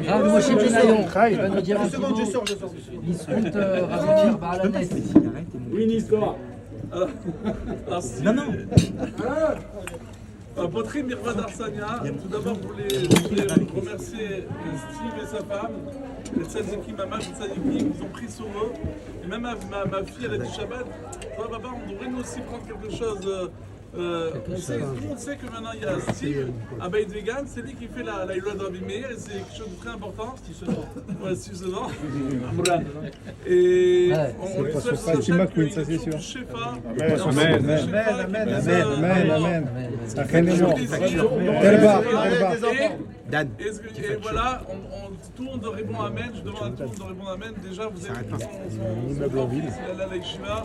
Rav Moshe Benayon, il va nous dire un petit mot. L'Isrout Rav Meir Baalanet. Oui, une histoire. Non, non. Potrim Mirvad Arsania, tout d'abord je voulais remercier Steve et sa femme, les Tzadiki, Mama, les Tzadiki, ils ont pris sur eux. Et même ma fille, elle a dit Shabbat, toi papa, on devrait nous aussi prendre quelque chose. Tout le monde sait que maintenant il y a Steve, à Beit Vegan, c'est lui qui fait la Ilua de Rabbi Meir, et c'est quelque chose de très important. Ouais, Steve Sedan. Et on lui souhaite que Shefa, et voilà, tout le monde répond Amen. Je demande à tout le monde de répondre Amen. Déjà, vous êtes son fils, il est à la Yeshiva,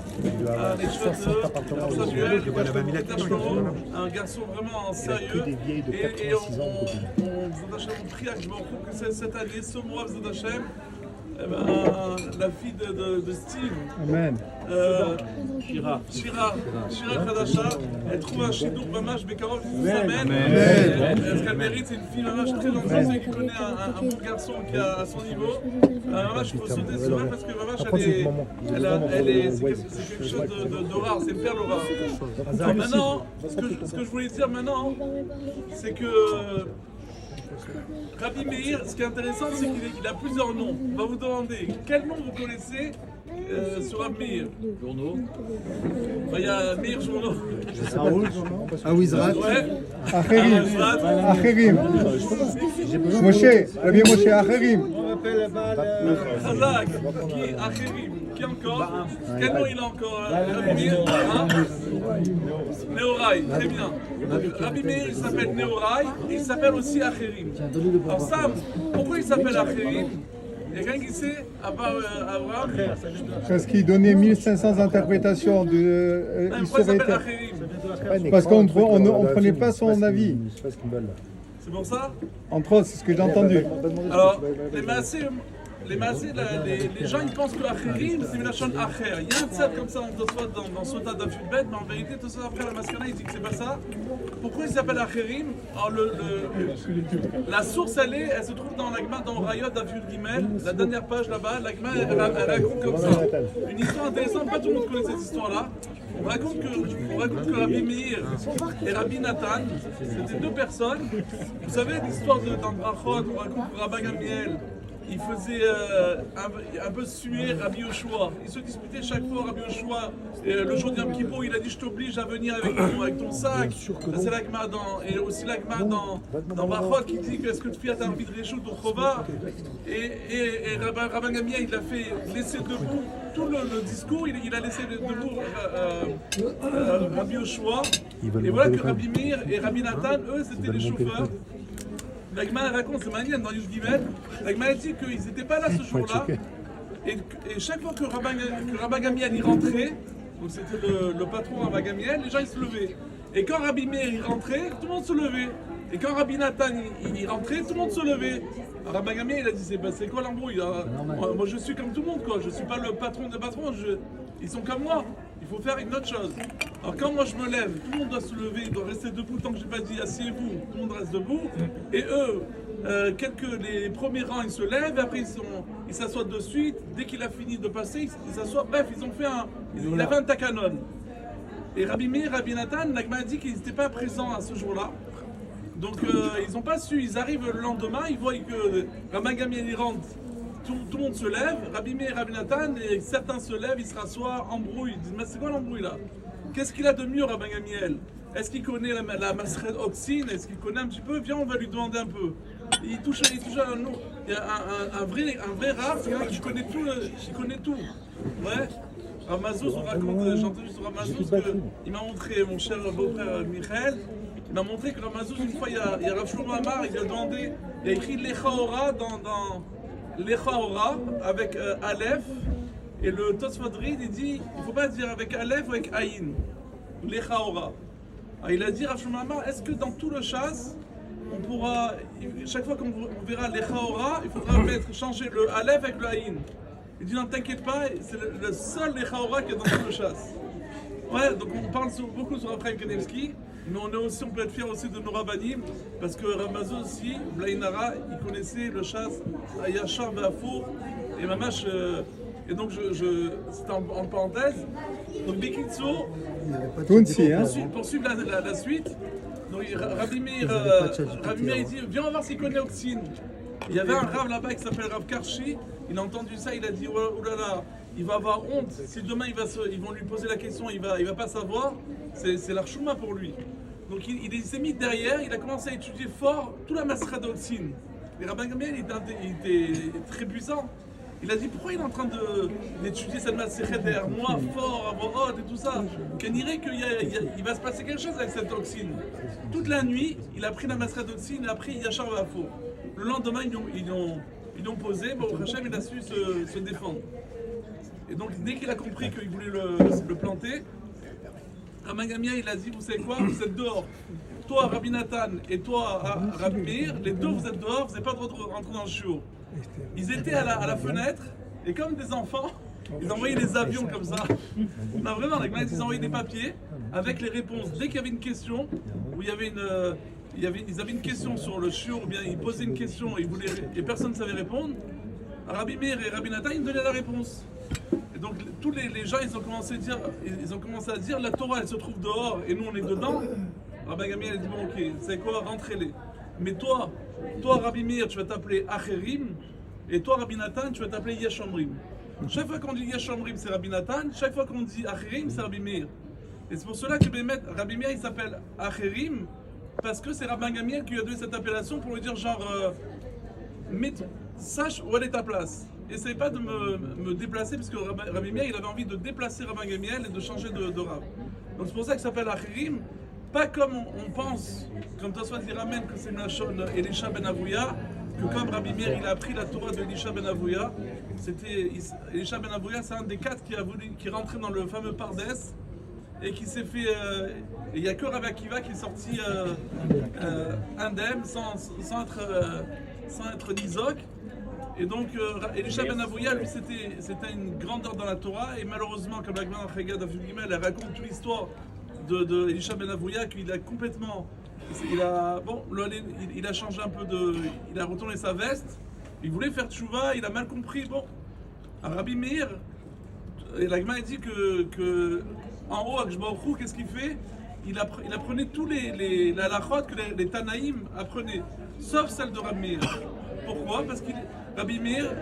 un garçon vraiment sérieux. Et on prie à que cette année, ce mois, Hashem, la fille de Steve, Shira Khadasha, elle trouve un chidour mamash Bekarov qui nous amène. Est-ce qu'elle mérite? C'est une fille mamash très gentille qui connaît un bon garçon qui est à son niveau. Mamash, il faut sauter sur elle parce que mamash, c'est quelque chose de rare, c'est une perle rare. Alors maintenant, ce que je voulais dire maintenant, c'est que Rabbi Meir, ce qui est intéressant, c'est qu'il a plusieurs noms. On va vous demander quel nom vous connaissez sur Rabbi Meir. Journaux. Il y a Meir Journaux. Awizrat. Ouais. Acherim. Moshe. Rabbi Moshe Acherim. Chazak. Qui Acherim. Qui encore? Quel nom il a encore? Rabbi Meir. Neorai. Très bien. Rabbi Meir, il s'appelle Neorai et il s'appelle aussi Acherim. Alors Sam, pourquoi il s'appelle Acherim? Il y a quelqu'un qui sait, à part Abraham? Parce qu'il donnait 1500 interprétations de. Pourquoi il s'appelle Acherim? Parce qu'on ne prenait pas son avis. C'est pour ça? Entre autres, c'est ce que j'ai entendu. Alors, les gens ils pensent que Acherim c'est une lachon Acher. Il y a un tzad comme ça dans Sota d'Afudbet, mais en vérité, tout ça après la Maskana il dit que c'est pas ça. Pourquoi il s'appelle Acherim? Alors, la source elle se trouve dans l'Agma, dans Rayot d'Afud Gimel, la dernière page là-bas. L'Agma elle raconte comme ça. Une histoire intéressante, pas tout le monde connaît cette histoire-là. On raconte que Rabbi Meir et Rabbi Nathan, c'était deux personnes. Vous savez l'histoire dans Brachot, on raconte que Rabbi Gamiel, il faisait un peu suer Rabbi Yoshua. Il se disputait chaque fois, Rabbi Yoshua. Le jour du Yom Kippour, il a dit je t'oblige à venir avec ton sac. C'est l'Agma et aussi l'Agma dans Brachot qui dit que est-ce que tu fais à ta envie de réchaud ton chova. Et Rabbi Gamiel, il a fait laisser debout tout le discours, il a laissé debout Rabbi Yoshua. Et voilà que Rabbi Meir et Rabbi Nathan, eux, c'était les chauffeurs. L'Agma raconte, c'est magnifique dans Yud Gimel, l'Agma dit qu'ils n'étaient pas là ce jour-là, et chaque fois que Rabbi Gamiel y rentrait, donc c'était le patron Rabbi Gamiel, les gens ils se levaient. Et quand Rabbi Meir y rentrait, tout le monde se levait. Et quand Rabbi Nathan y rentrait, tout le monde se levait. Alors Rabbi Gamiel il a dit c'est quoi l'embrouille? Moi je suis comme tout le monde quoi, je suis pas le patron des patrons, ils sont comme moi. Il faut faire une autre chose. Alors quand moi je me lève, tout le monde doit se lever, il doit rester debout tant que je n'ai pas dit asseyez-vous, tout le monde reste debout. Et eux, les premiers rangs ils se lèvent, et après ils s'assoient de suite, dès qu'il a fini de passer, ils s'assoient, bref ils ont fait il avait un takanon. Et Rabbi Meir, Rabbi Nathan, l'Agma a dit qu'ils n'étaient pas présents à ce jour-là. Donc ils n'ont pas su, ils arrivent le lendemain, ils voient que Rabbi Gamiel il rentre. Tout le monde se lève, Rabbi Meir et Rabbi Nathan, et certains se lèvent, ils se rassoient, embrouillent. Ils disent, mais c'est quoi l'embrouille là? Qu'est-ce qu'il a de mieux, Rabbi Gamiel? Est-ce qu'il connaît la Masred Oxine? Est-ce qu'il connaît un petit peu? Viens, on va lui demander un peu. Il touche à nous. Il y a un vrai rare, c'est quelqu'un qui connaît tout. Qui connaît tout. Ouais. Ramazouz, on raconte, j'ai entendu sur Ramazouz qu'il m'a montré, mon cher beau-frère Michael, il m'a montré que Ramazouz, une fois, il y a Rav Shlomo Amar, il lui a demandé, il a écrit Lecha Ora dans Lecha Ora avec Aleph, et le Tosfot Rid, il dit, il ne faut pas dire avec Aleph ou avec Aïn, Lecha Ora. Alors, il a dit Rav Shlomo Amar, est-ce que dans tout le chasse, on pourra, chaque fois qu'on verra Lecha Ora, il faudra changer le Aleph avec le Aïn. Il dit non, t'inquiète pas, c'est le seul Lecha Ora qui est dans tout le chasse. Ouais, donc on parle beaucoup sur Raphaël Kanevski. Mais on peut être fiers aussi de nos rabbanim, parce que Ramazo aussi, Blainara, il connaissait le chasse à Yachar Bafour, et Mamash, et donc c'était en parenthèse. Donc Bikitsu, Tounsi, hein. poursuivre la suite. Donc Rabbi Meir, il dit, viens on va voir s'il connaît Oxine. Il y avait un Rav là-bas qui s'appelle Rav Karchi, il a entendu ça, il a dit, oh là là, il va avoir honte, si demain ils vont lui poser la question, il va pas savoir, c'est l'archouma pour lui. Donc il s'est mis derrière, il a commencé à étudier fort toute la masra d'Oxine. Et Rabbi Gamliel, il était très puissant. Il a dit pourquoi il est en train d'étudier cette masra derrière moi, fort, à voix haute et tout ça. Qu'on dirait qu'il va se passer quelque chose avec cette Oxine. Toute la nuit, il a pris la masra d'Oxine et après Yachar Vafo. Le lendemain, ils l'ont posé, bon, Hachem, il a su se défendre. Et donc, dès qu'il a compris qu'il voulait le planter, Rabbi Gamliel, il a dit, vous savez quoi, vous êtes dehors. Toi, Rabbi Nathan, et toi, Rabbi Meir, les deux, vous êtes dehors, vous n'avez pas le droit de rentrer dans le shiur. Ils étaient à la fenêtre, et comme des enfants, ils envoyaient des avions comme ça. Non, vraiment, ils envoyaient des papiers avec les réponses. Dès qu'il y avait une question, où il y avait ils avaient une question sur le shiur, ou bien ils posaient une question et personne ne savait répondre, Rabbi Meir et Rabbi Nathan, ils donnaient la réponse. Et donc tous les gens, ils ont commencé à dire la Torah, elle se trouve dehors et nous on est dedans. Rabbi Gamliel a dit bon ok, c'est quoi, rentrez-les. Mais toi Rabbi Meir, tu vas t'appeler Acherim, et toi Rabbi Nathan, tu vas t'appeler Yeshomrim. Chaque fois qu'on dit Yeshomrim, c'est Rabbi Nathan, chaque fois qu'on dit Acherim, c'est Rabbi Meir. Et c'est pour cela que Rabbi Meir, il s'appelle Acherim, parce que c'est Rabbi Gamliel qui lui a donné cette appellation pour lui dire genre sache où elle est ta place. Essaye pas de me déplacer, parce que Rabbi Meir, il avait envie de déplacer Rabbi Gamliel et de changer de Rav. Donc c'est pour ça qu'il s'appelle Acherim, pas comme on pense, comme Tosfot il ramène que c'est Nashon Elisha ben Avouya, que comme Rabbi Meir il a appris la Torah de Elisha ben Avouya. Elisha ben Avouya, c'est un des 4 qui rentrait dans le fameux Pardes et qui s'est fait. Il n'y a que Rav Akiva qui est sorti indemne sans être Nizok. Et donc, Elisha ben Avouya, lui, c'était une grandeur dans la Torah, et malheureusement, comme la Gemara dans Chagad Daf Gimel, elle raconte toute l'histoire de Elisha ben Avouya, qu'il a complètement. Il a changé un peu il a retourné sa veste, il voulait faire tchouva, il a mal compris. Bon, Rabbi Meir, et la Gemara dit que en haut, Akshbaochou, qu'est-ce qu'il fait? Il apprenait tous la halachot que les Tanaïm apprenaient, sauf celle de Rabbi Meir. Pourquoi? Parce que Rabbi Meir,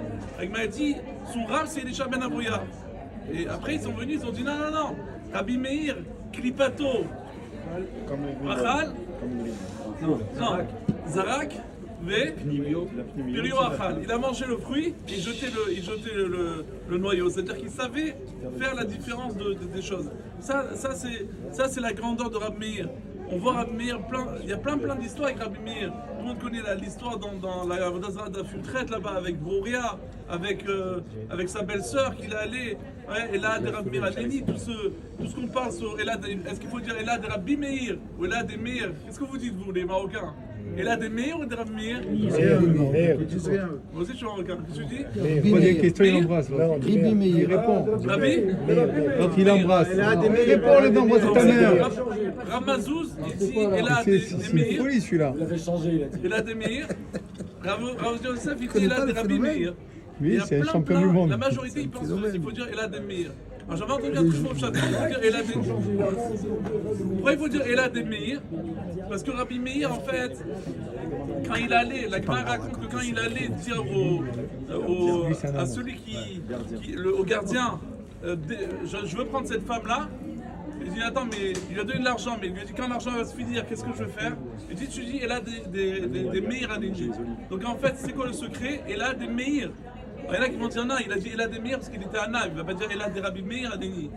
il m'a dit, son Rav c'est Elisha ben Avouya. Et après ils sont venus, ils ont dit non. Rabbi Meir, Klipato, Achal, non, Zarak, Pirio Achal. Il a mangé le fruit et il jetait le noyau. C'est-à-dire qu'il savait faire la différence des choses. Ça c'est la grandeur de Rabbi Meir. On voit Rabbi Meir, il y a plein d'histoires avec Rabbi Meir. Tout le monde connaît l'histoire dans la Vodazra d'Afutret là-bas, avec Broria, avec sa belle-sœur qu'il est allé, Elad et Rabbi Meir Adeni, tout ce qu'on parle sur Elad. Est-ce qu'il faut dire Elad et Rabbi Meir ou Elad et Meir? Qu'est-ce que vous dites, vous, les Marocains? Elad et Meir ou de Rabbi Meir? Moi aussi je suis Marocain, qu'est-ce que tu dis? Il pose une question, il embrasse. Il répond. Rabbi? Donc il embrasse. Réponds, le d'embrasse ta mère. Ramazouz, il dit Elad et C'est Meir. une folie celui-là. Il avait changé, il a dit. Elad et Meir. Rav Yosef, il dit Elad et Rabbi Meir. Oui, c'est un champion du monde. La majorité, ils pensent qu'il faut dire Elad et Meir. Alors j'avais entendu un truc au chapitre, il faut dire Elad et Meir. Pourquoi il faut dire Elad et Meir? Parce que Rabbi Meir, en fait, quand il allait, la Gemara raconte que quand il allait dire à celui au gardien, je veux prendre cette femme-là, il dit attends, mais il lui a donné de l'argent, mais il lui a dit quand l'argent va se finir, qu'est-ce que je vais faire? Il dit tu dis elle a des meilleurs à Déni. Donc en fait, c'est quoi le secret? Elle a des meilleurs. Il y en a qui vont dire non, il a dit elle a des meilleurs parce qu'il était Anna, il ne va pas dire elle a des Rabbi Meir à Déni.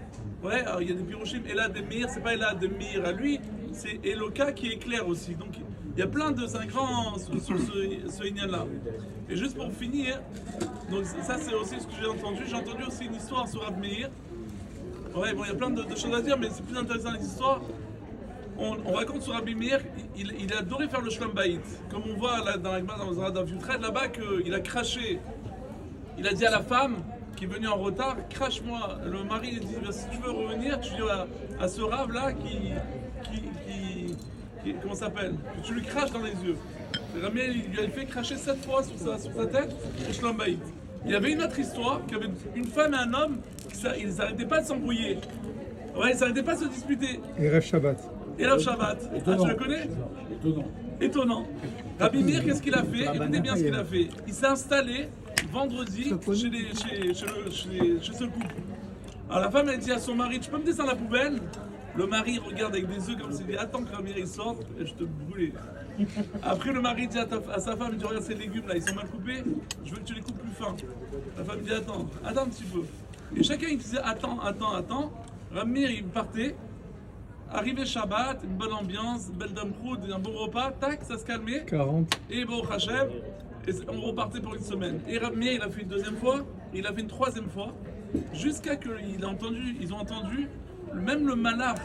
Ouais, alors il y a des pirochim, elle a des meilleurs, c'est pas elle a des meilleurs à lui, c'est Eloka qui éclaire aussi. Donc il y a plein de 5 grands sur ce Inyan-là. Et juste pour finir, donc ça c'est aussi ce que j'ai entendu aussi une histoire sur Rabbi Meir. Ouais, bon, il y a plein de choses à dire, mais c'est plus intéressant les histoires. On raconte sur Rabbi Meir, il a adoré faire le Shlom Bayit. Comme on voit là, dans la Futred là-bas, qu'il a craché. Il a dit à la femme qui est venue en retard, crache-moi. Le mari il dit, si tu veux revenir, tu dis à ce Rav là comment ça s'appelle, que tu lui craches dans les yeux. Et Rabbi Meir, il lui avait fait cracher 7 fois sur sa tête au Shlom Bayit. Il y avait une autre histoire, qu'il y avait une femme et un homme, ils n'arrêtaient pas de s'embrouiller. Ouais, ils n'arrêtaient pas de se disputer. Et Rêve Shabbat. Et Rav Shabbat. Ah, tu le connais? Étonnant. Rabbi Meir, qu'est-ce qu'il a fait? Écoutez bien ce qu'il a fait. Il s'est installé vendredi chez ce couple. Alors la femme, elle dit à son mari, tu peux me descendre la poubelle? Le mari regarde avec des yeux comme s'il dit, attends que Rabbi Meir il sorte et je te brûle. Après le mari dit à sa femme, il dit, regarde ces légumes là, ils sont mal coupés, je veux que tu les coupes plus fin. La femme dit, attends un petit peu. Et chacun il disait, attends. Rabbi Meir il partait. Arrivé Shabbat, une bonne ambiance, belle dame proud, un bon repas, tac, ça se calmait. 40. Et bon, Hachem, et on repartait pour une semaine. Et Rabbi Meir, il a fait une deuxième fois, et il a fait une troisième fois, jusqu'à qu'ils ont entendu, même le malach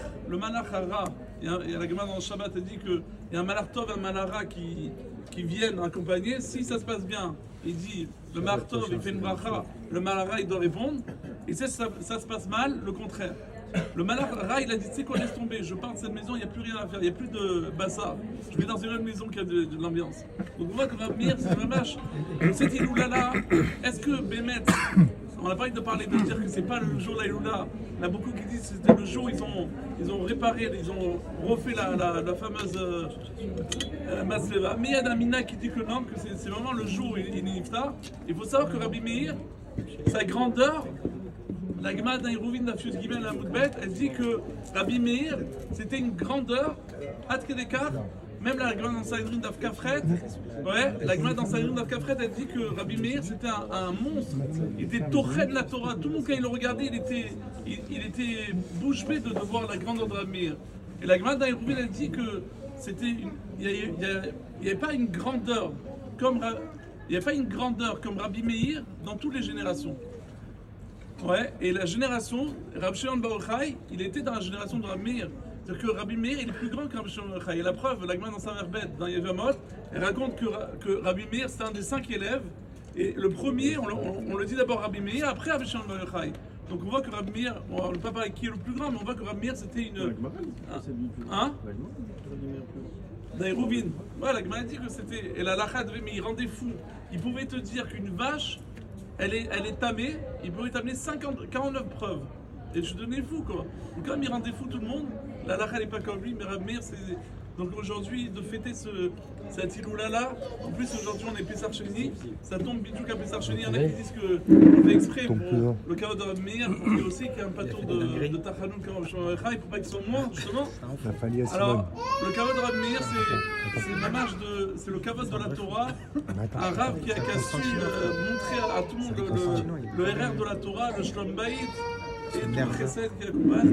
hara, il y a la Gemara dans le Shabbat, elle dit qu'il y a un malach tov et un malach hara qui viennent accompagner. Si ça se passe bien, il dit, le malach tov, il fait une bracha, le malach hara, il doit répondre. Et si ça se passe mal, le contraire. Le malach hara, il a dit, tu sais quoi, laisse tomber, je pars de cette maison, il n'y a plus rien à faire, il n'y a plus de bassa. Je vais dans une autre maison qui a de l'ambiance. Donc on voit que Rabbi Meir, c'est un vache. Cette Iloula-là, est-ce que Bémet, on n'a pas envie de parler, de dire que c'est pas le jour de la Iloula. Il y a beaucoup qui disent que c'était le jour où ils ont réparé, ils ont refait la fameuse Masleva. Mais il y a Damina qui dit que non, que c'est vraiment le jour où il est niftar. Il faut savoir que Rabbi Meir, sa grandeur, la Gemara d'Aïrouvin d'Afius Gimel la Moudbet, elle dit que Rabbi Meir, c'était une grandeur, Adkedekar, même la Gemara dans Sanhedrin d'Afkafret, la Gemara dans Sanhedrin d'Afkafret, elle dit que Rabbi Meir, c'était un monstre, il était torré de la Torah, tout le monde quand il le regardait, il était bouche bée de voir la grandeur de Rabbi Meir. Et la Gemara d'Aïrouvin, elle dit que c'était il n'y avait pas une grandeur comme Rabbi Meir dans toutes les générations. Ouais, et la génération, Rabbi Shimon Bar Yochai, il était dans la génération de Rabbi Meir. C'est-à-dire que Rabbi Meir, il est plus grand que Rabbi Shimon Bar Yochai. Et la preuve, la Gemara dans sa Merbet, dans Yevamot, elle raconte que Rabbi Meir, c'était un des 5 élèves. Et le premier, on le dit d'abord Rabbi Meir, après Rabbi Shimon Bar Yochai. Donc on voit que Rabbi Meir, on ne peut pas parler qui est le plus grand, mais on voit que Rabbi Meir, c'était une... D'Aïrouvin. Ouais, la Gemara dit que c'était... Et la Lacha devait, mais il rendait fou. Il pouvait te dire qu'une vache, elle est tamée, il pouvait t'amener 49 preuves. Et je devenais fou, quoi. Donc comme il rendait fou tout le monde, la Lacha n'est pas comme lui, mais Rabbi Meir, c'est... Donc aujourd'hui, de fêter cette Iloula-là, en plus aujourd'hui on est Pessar Sheni, ça tombe bitou qu'à Pessar Sheni, il y en a qui disent qu'on fait exprès pour le caveau de Rabbi Meir, pour dire aussi qu'il y a un patour de Tachanoun comme Rabbi Shimon Bar Yochai, pour pas qu'ils soient moins, justement. Alors, le caveau de Rabbi Meir, c'est le caveau de la Torah, un rave qui a su montrer à tout le monde le RR de la Torah, le Shlom Bayit, et tout le chesed qui accompagne.